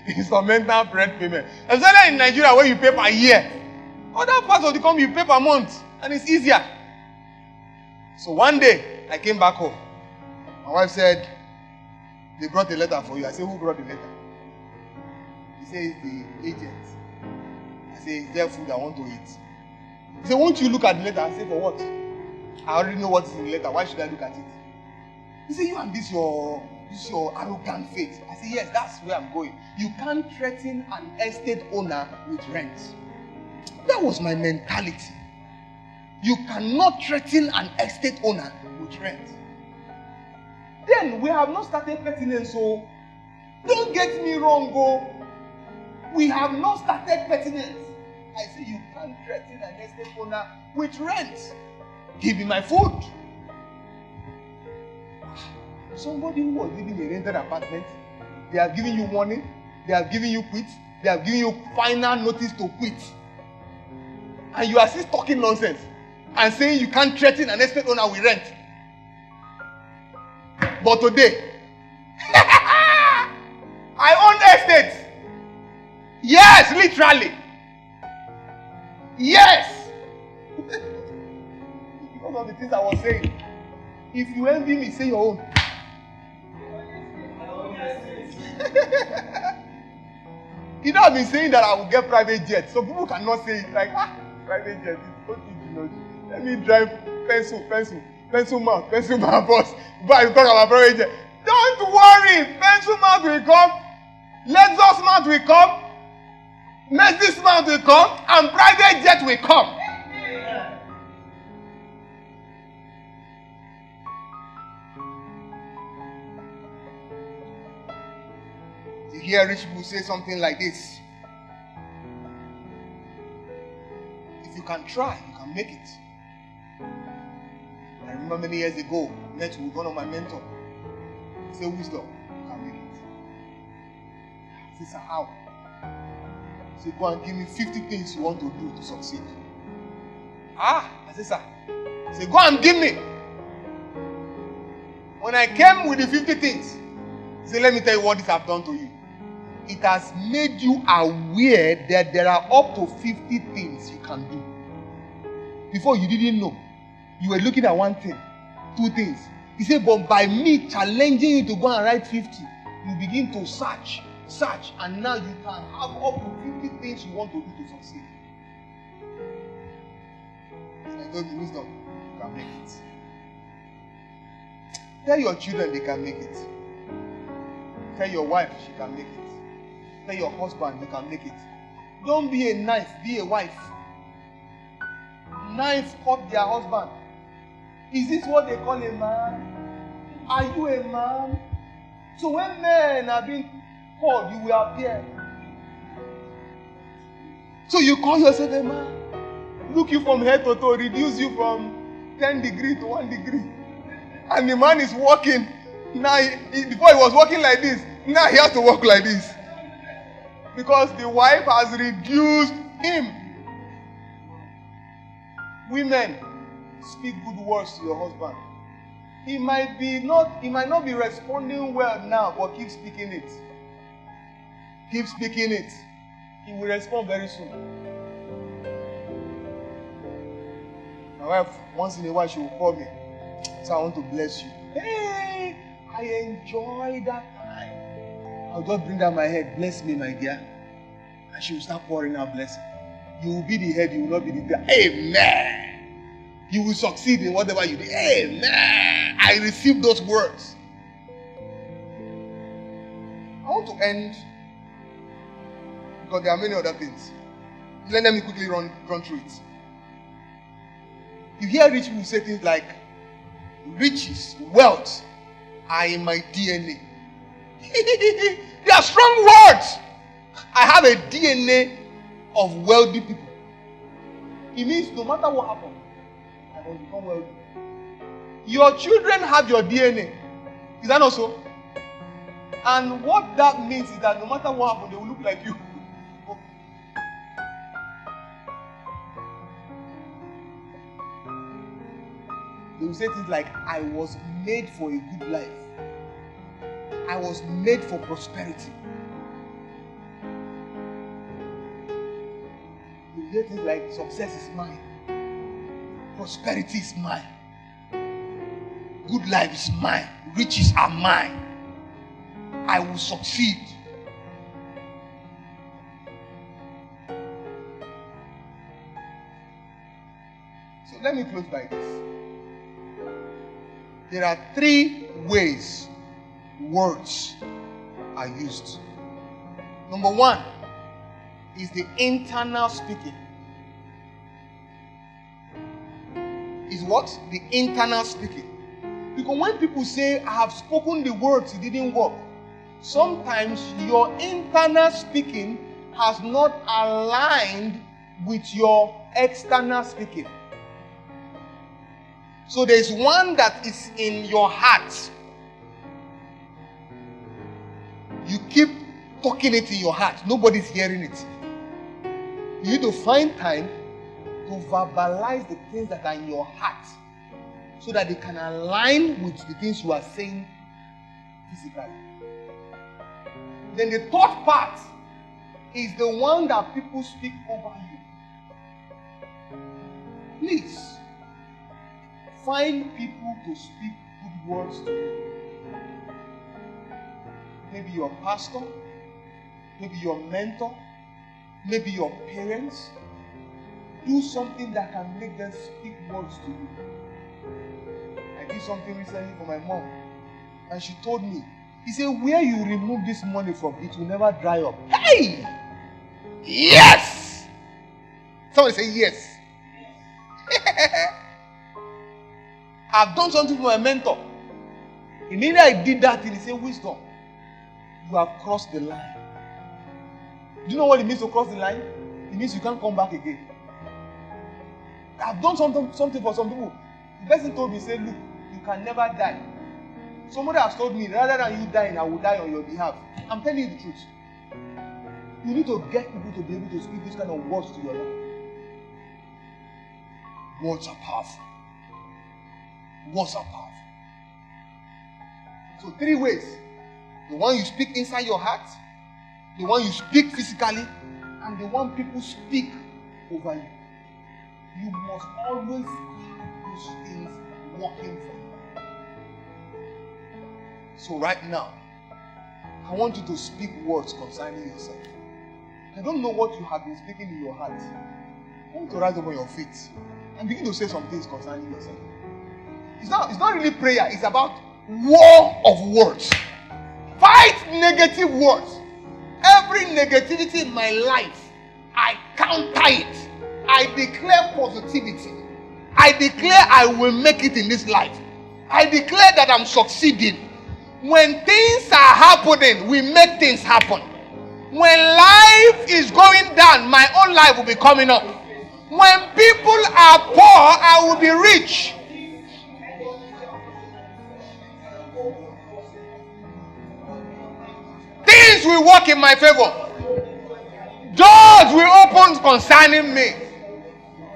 Instrumental rent payment. Especially in Nigeria where you pay per year. Other parts of the country you pay per month. And it's easier. So one day, I came back home. My wife said, they brought a letter for you. I said, who brought the letter? He said, it's the agent. I said, is there food I want to eat? He said, won't you look at the letter? I said, for what? I already know what is in the letter. Why should I look at it? He said, you and this your arrogant faith. I said, yes, that's where I'm going. You can't threaten an estate owner with rent. That was my mentality. You cannot threaten an estate owner with rent. Then we have not started pertinence, so don't get me wrong, we have not started pertinence. I say you can't threaten an estate owner with rent. Give me my food. Somebody who was living in a rented apartment, they are giving you warning, they are giving you quit, they are giving you final notice to quit. And you are still talking nonsense and saying you can't threaten an estate owner with rent. But today, I own estates. Yes, literally. Yes. Because of the things I was saying. If you envy me, say your own. You know, I've been saying that I will get private jets. So people cannot say it like, private jet. Let me drive pencil mount bus. But you talk about private jet. Don't worry, pencil mount will come, Lexus mount will come, Mercedes mount will come, and private jet will come. You hear rich people say something like this. If you can try, you can make it. I remember many years ago, I met with one of my mentors. He said, Wisdom, you can make it. I said, sir, how? He said, go and give me 50 things you want to do to succeed. I said, sir. He said, go and give me. When I came with the 50 things, he said, let me tell you what this has done to you. It has made you aware that there are up to 50 things you can do. Before you didn't know. You were looking at one thing, two things. He said, but by me challenging you to go and write 50, you begin to search, and now you can have up to 50 things you want to do to succeed. And I told you, Wisdom, you can make it. Tell your children they can make it. Tell your wife she can make it. Tell your husband you can make it. Don't be a knife, be a wife. Knife cut their husband. Is this what they call a man? Are you a man? So when men are being called, you will appear. So you call yourself a man. Look you from head to toe, reduce you from 10 degrees to 1 degree. And the man is walking. Now, before he was walking like this, now he has to walk like this. Because the wife has reduced him. Women, speak good words to your husband. He might not be responding well now, but keep speaking it. Keep speaking it. He will respond very soon. My wife, once in a while, she will call me. So I want to bless you. Hey, I enjoy that time. I'll just bring down my head. Bless me, my dear. And she will start pouring out blessing. You will be the head, you will not be the tail. Amen. You will succeed in whatever you do. Amen. I receive those words. I want to end because there are many other things. Let me quickly run through it. You hear rich people say things like, riches, wealth are in my DNA. They are strong words. I have a DNA of wealthy people. It means no matter what happens, I will become wealthy. Your children have your DNA. Is that not so? And what that means is that no matter what happens, they will look like you. They will say things like, I was made for a good life. I was made for prosperity. You hear things like, success is mine. Prosperity is mine. Good life is mine. Riches are mine. I will succeed. So let me close by this. There are 3 ways words are used. Number 1 is the internal speaking. what? The internal speaking. Because when people say, I have spoken the words, it didn't work, sometimes your internal speaking has not aligned with your external speaking. So there's one that is in your heart. You keep talking it in your heart. Nobody's hearing it. You need to find time to verbalize the things that are in your heart so that they can align with the things you are saying physically. Then the third part is the one that people speak over you. Please find people to speak good words to you. Maybe your pastor, maybe your mentor, maybe your parents. Do something that can make them speak words to you. I did something recently for my mom, and she told me, he said, where you remove this money from, it will never dry up. Hey! Yes! Somebody say yes. I've done something for my mentor. Immediately I did that thing, he said, Wisdom, you have crossed the line. Do you know what it means to cross the line? It means you can't come back again. I've done something for some people. The person told me, say, look, you can never die. Somebody has told me, rather than you dying, I will die on your behalf. I'm telling you the truth. You need to get people to be able to speak this kind of words to your life. Words are powerful. Words are powerful. So 3 ways. The one you speak inside your heart, the one you speak physically, and the one people speak over you. You must always have those things working for you. So right now, I want you to speak words concerning yourself. I don't know what you have been speaking in your heart. I want you to rise up on your feet and begin to say some things concerning yourself. It's not really prayer, it's about war of words. Fight negative words. Every negativity in my life, I counter it. I declare positivity. I declare I will make it in this life. I declare that I'm succeeding. When things are happening, we make things happen. When life is going down, my own life will be coming up. When people are poor, I will be rich. Things will work in my favor. Doors will open concerning me.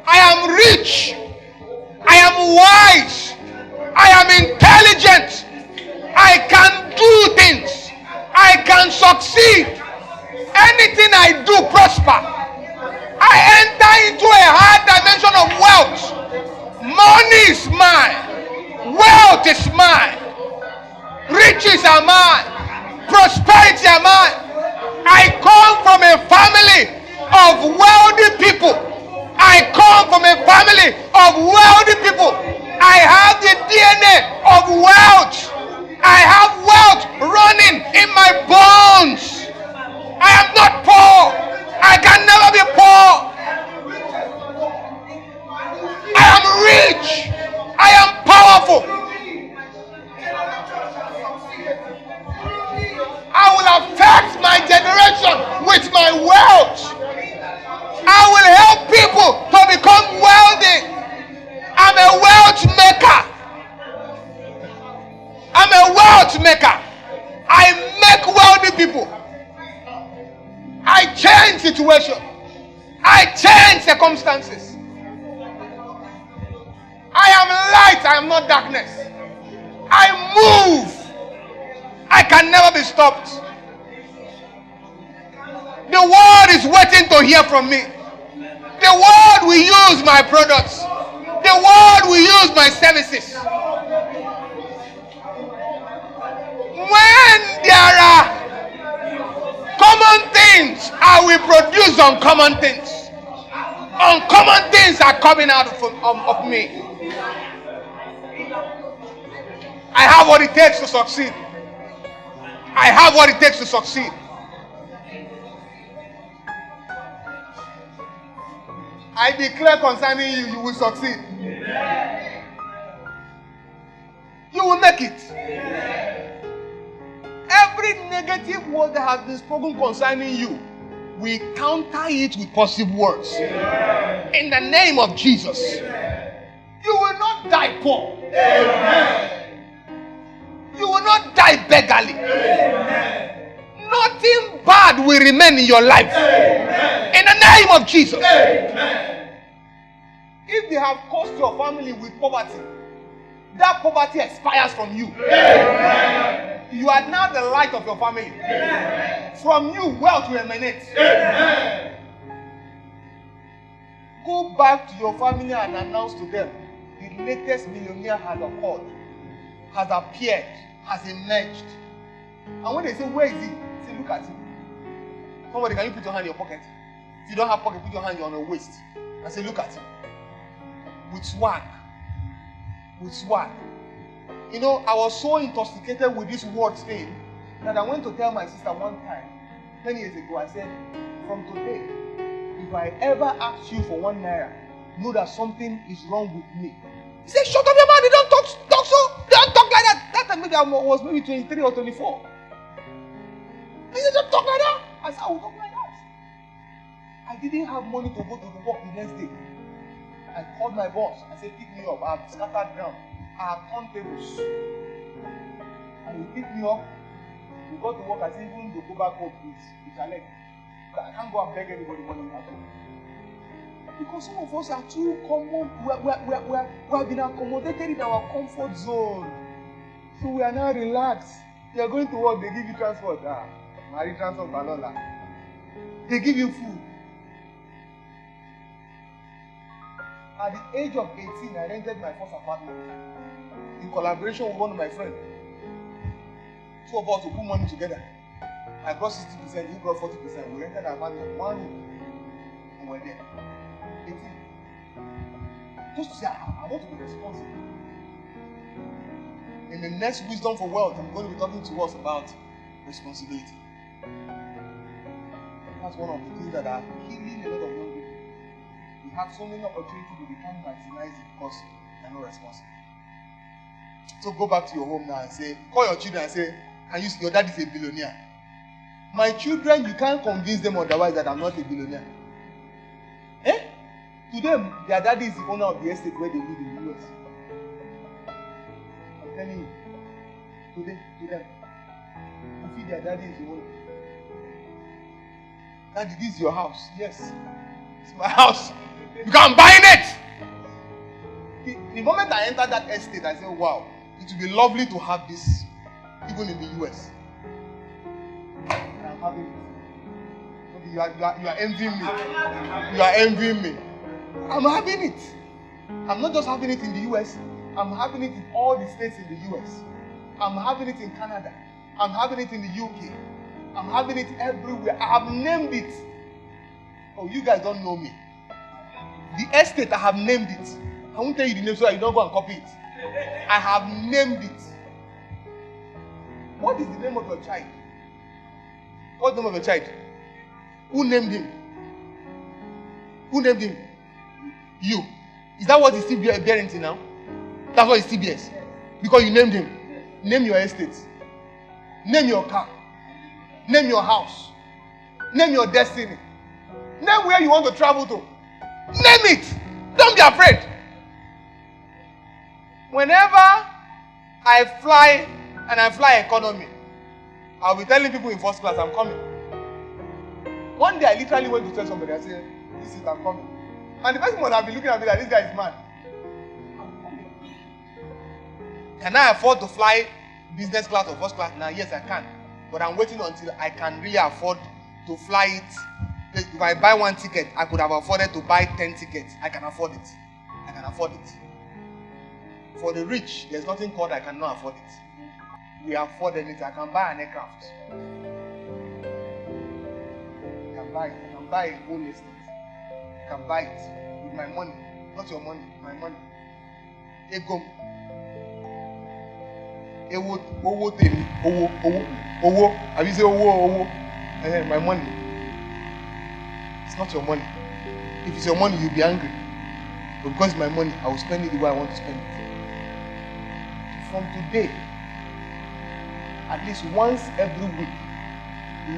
I am rich. I am wise. I am intelligent. I can do things. I can succeed. Anything I do prosper. I enter into a high dimension of wealth. Money is mine. Wealth is mine. Riches are mine. Prosperity are mine. I come from a family of wealthy people. I come from a family of wealthy people. I have the DNA of wealth. I have wealth running in my bones. I am not poor. I can never be poor. I am rich. I am powerful. I will affect my generation with my wealth. I will help people to become wealthy. I'm a wealth maker. I'm a wealth maker. I make wealthy people. I change situations. I change circumstances. I am light. I am not darkness. I move. I can never be stopped. The world is waiting to hear from me. The world will use my products. The world will use my services. When there are common things, I will produce uncommon things. Uncommon things are coming out of me. I have what it takes to succeed. I have what it takes to succeed. I declare concerning you, you will succeed. negative word that has been spoken concerning you, we counter it with positive words. Amen. In the name of Jesus. Amen. You will not die poor. Amen. You will not die beggarly. Amen. Nothing bad will remain in your life. Amen. In the name of Jesus. Amen. If they have caused your family with poverty, that poverty expires from you. Amen. You are now the light of your family. Amen. From you, wealth will emanate. Amen. Go back to your family and announce to them, the latest millionaire has occurred, has appeared, has emerged. And when they say, where is he? Say, look at him. Somebody, can you put your hand in your pocket? If you don't have pocket, put your hand on your waist. And say, look at him. With swag. With swag. You know, I was so intoxicated with this word thing that I went to tell my sister one time, 10 years ago, I said, from today, if I ever ask you for 1 naira, know that something is wrong with me. He said, shut up your mouth, you don't talk so, don't talk like that. That time maybe I was maybe 23 or 24. He said, don't talk like that. I said, I will talk like that. I didn't have money to go to the work the next day. I called my boss. I said, pick me up. I have scattered ground. I have turned tables. And he picked me up. We got to work. I said, even to go back home, please. I can't go and beg anybody money at home. Because some of us are too common. We have been accommodated in our comfort zone. So we are now relaxed. You are going to work, they give you transport. Marry transport, Balola. They give you food. At the age of 18, I rented my first apartment in collaboration with one of my friends. Two of us to put money together. I brought 60%, he brought 40%. We rented an apartment, 1 room, and we're there. 18. Just to say, I want to be responsible. In the next Wisdom for Wealth, I'm going to be talking to us about responsibility. That's one of the things that are killing a lot of young people. We have so many opportunities to become marginalized because they're not responsible. So go back to your home now and say, call your children and say, can you see your dad is a billionaire? My children, you can't convince them otherwise that I'm not a billionaire. To them, their daddy is the owner of the estate where they live in the US. I'm telling you. To them. You feel their daddy is the owner. Daddy, this is your house. Yes. It's my house. You can't buy it. The moment I entered that estate, I said, wow, it would be lovely to have this, even in the US. And I'm having it. You are envying me. You are envying me. I'm having it. I'm not just having it in the US. I'm having it in all the states in the US. I'm having it in Canada. I'm having it in the UK. I'm having it everywhere. I have named it. Oh, you guys don't know me. The estate, I have named it. I won't tell you the name so that you don't go and copy it. I have named it. What is the name of your child? What's the name of your child? Who named him? Who named him? You. Is that what he's still bearing to now? That's what he still bears. Because you named him. Name your estate. Name your car. Name your house. Name your destiny. Name where you want to travel to. Name it. Don't be afraid. Whenever I fly, and I fly economy, I'll be telling people in first class, I'm coming. One day I literally went to tell somebody, I said, this is, I'm coming. And the person would have been looking at me like, this guy is mad. Can I afford to fly business class or first class? Now, yes, I can. But I'm waiting until I can really afford to fly it. If I buy 1 ticket, I could have afforded to buy 10 tickets. I can afford it. I can afford it. For the rich, there's nothing called I cannot afford it. We afford anything. I can buy an aircraft. I can buy a whole estate. I can buy it with my money. Not your money, my money. Ego. Owo. Have you said owo? My money. It's not your money. If it's your money, you'll be angry. But because it's my money, I will spend it the way I want to spend it. From today, at least once every week,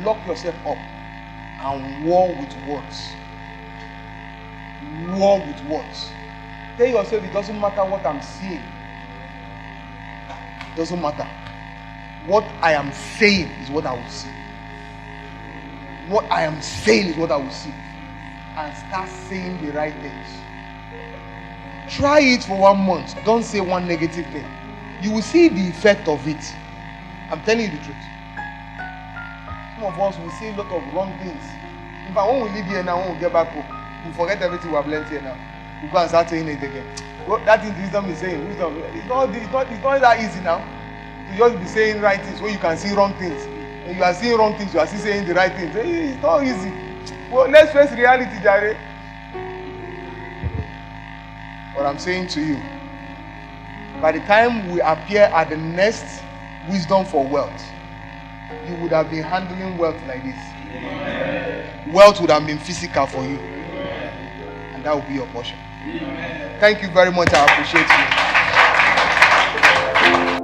lock yourself up and war with words. War with words. Tell yourself it doesn't matter what I'm seeing. It doesn't matter. What I am saying is what I will see. What I am saying is what I will see. And start saying the right things. Try it for 1 month. Don't say one negative thing. You will see the effect of it. I'm telling you the truth. Some of us will say a lot of wrong things. In fact, when we leave here now, when we get back home, we forget everything we have learned here now. We go and start saying it again. Well, that is wisdom is saying. Wisdom. It's not that easy now to just be saying right things when you can see wrong things. When you are seeing wrong things, you are still saying the right things. It's not easy. Well, let's face reality, Jare. What I'm saying to you, by the time we appear at the next Wisdom for Wealth, you would have been handling wealth like this. Amen. Wealth would have been physical for you. Amen. And that will be your portion. Amen. Thank you very much. I appreciate you.